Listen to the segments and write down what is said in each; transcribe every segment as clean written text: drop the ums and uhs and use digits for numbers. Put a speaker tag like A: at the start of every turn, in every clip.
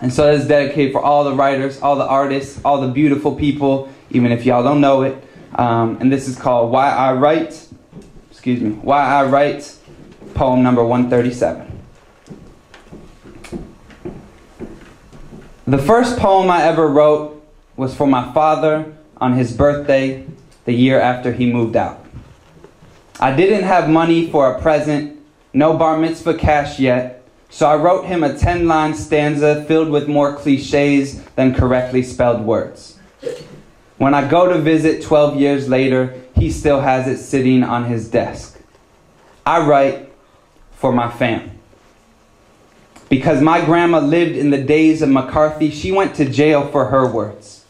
A: And so this is dedicated for all the writers, all the artists, all the beautiful people, even if y'all don't know it. And this is called Why I Write, poem number 137. The first poem I ever wrote was for my father on his birthday, the year after he moved out. I didn't have money for a present, no bar mitzvah cash yet, so I wrote him a 10-line stanza filled with more cliches than correctly spelled words. When I go to visit 12 years later, he still has it sitting on his desk. I write for my fam. Because my grandma lived in the days of McCarthy, she went to jail for her words.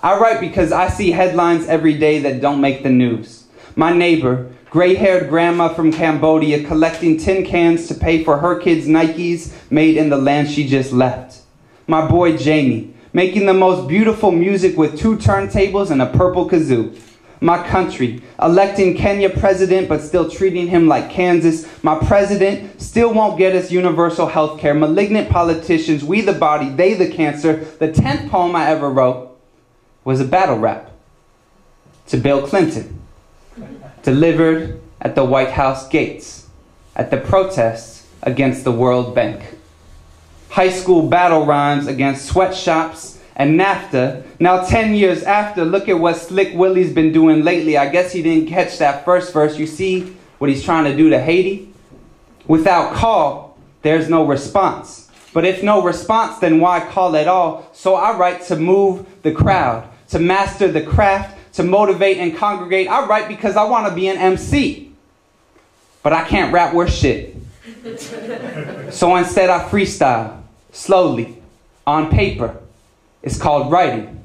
A: I write because I see headlines every day that don't make the news. My neighbor, gray-haired grandma from Cambodia, collecting tin cans to pay for her kids' Nikes made in the land she just left. My boy Jamie, making the most beautiful music with 2 turntables and a purple kazoo. My country, electing Kenya president but still treating him like Kansas. My president still won't get us universal health care. Malignant politicians, we the body, they the cancer. The 10th poem I ever wrote was a battle rap to Bill Clinton, delivered at the White House gates, at the protests against the World Bank. High school battle rhymes against sweatshops and NAFTA. Now 10 years after, look at what Slick Willie's been doing lately. I guess he didn't catch that first verse. You see what he's trying to do to Haiti? Without call, there's no response. But if no response, then why call at all? So I write to move the crowd, to master the craft, to motivate and congregate. I write because I want to be an MC. But I can't rap worth shit. So instead I freestyle, slowly, on paper. It's called writing.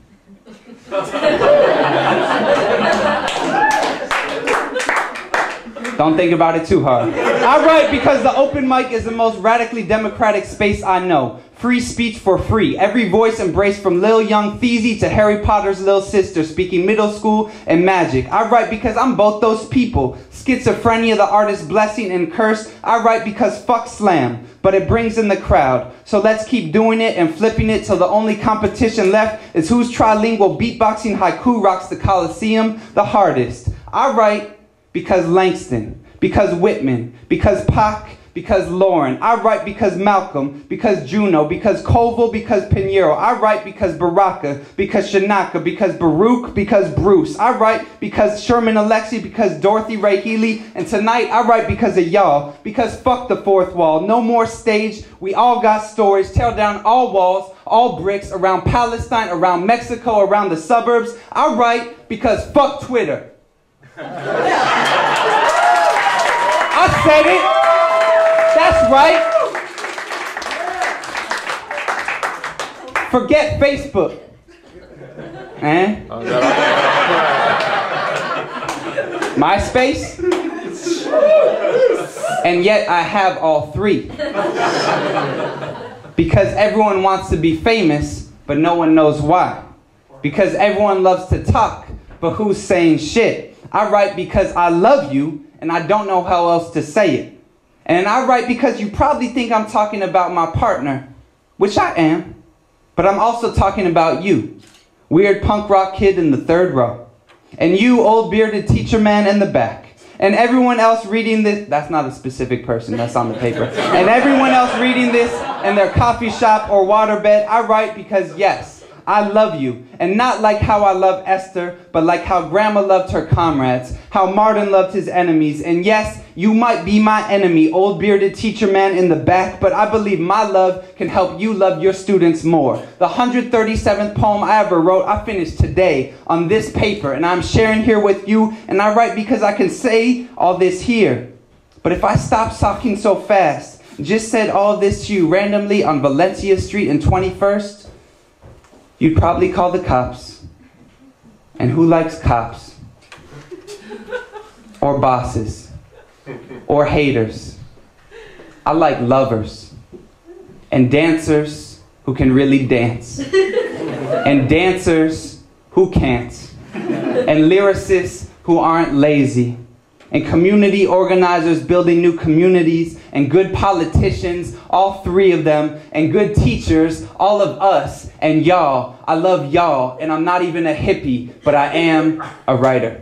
A: Don't think about it too hard. I write because the open mic is the most radically democratic space I know. Free speech for free. Every voice embraced from Lil Young Feezy to Harry Potter's little sister speaking middle school and magic. I write because I'm both those people. Schizophrenia, the artist's blessing and curse. I write because fuck slam, but it brings in the crowd. So let's keep doing it and flipping it till the only competition left is whose trilingual beatboxing haiku rocks the Coliseum the hardest. I write because Langston, because Whitman, because Pac, because Lauren. I write because Malcolm, because Juno, because Koval, because Pinheiro. I write because Baraka, because Shanaka, because Baruch, because Bruce. I write because Sherman Alexie, because Dorothy Ray Healey. And tonight I write because of y'all, because fuck the fourth wall. No more stage. We all got stories. Tear down all walls, all bricks, around Palestine, around Mexico, around the suburbs. I write because fuck Twitter. I said it. That's right. Forget Facebook. MySpace. And yet I have all 3. Because everyone wants to be famous, but no one knows why. Because everyone loves to talk, but who's saying shit? I write because I love you, and I don't know how else to say it. And I write because you probably think I'm talking about my partner, which I am, but I'm also talking about you, weird punk rock kid in the 3rd row, and you old bearded teacher man in the back, and everyone else reading this, that's not a specific person, that's on the paper, and everyone else reading this in their coffee shop or waterbed. I write because yes, I love you, and not like how I love Esther, but like how Grandma loved her comrades, how Martin loved his enemies. And yes, you might be my enemy, old bearded teacher man in the back, but I believe my love can help you love your students more. The 137th poem I ever wrote, I finished today on this paper, and I'm sharing here with you, and I write because I can say all this here. But if I stopped talking so fast, just said all this to you randomly on Valencia Street and 21st, you'd probably call the cops. And who likes cops? Or bosses? Or haters? I like lovers. And dancers who can really dance. And dancers who can't. And lyricists who aren't lazy. and community organizers building new communities, and good politicians, all three of them, and good teachers, all of us, and y'all. I love y'all, and I'm not even a hippie, but I am a writer.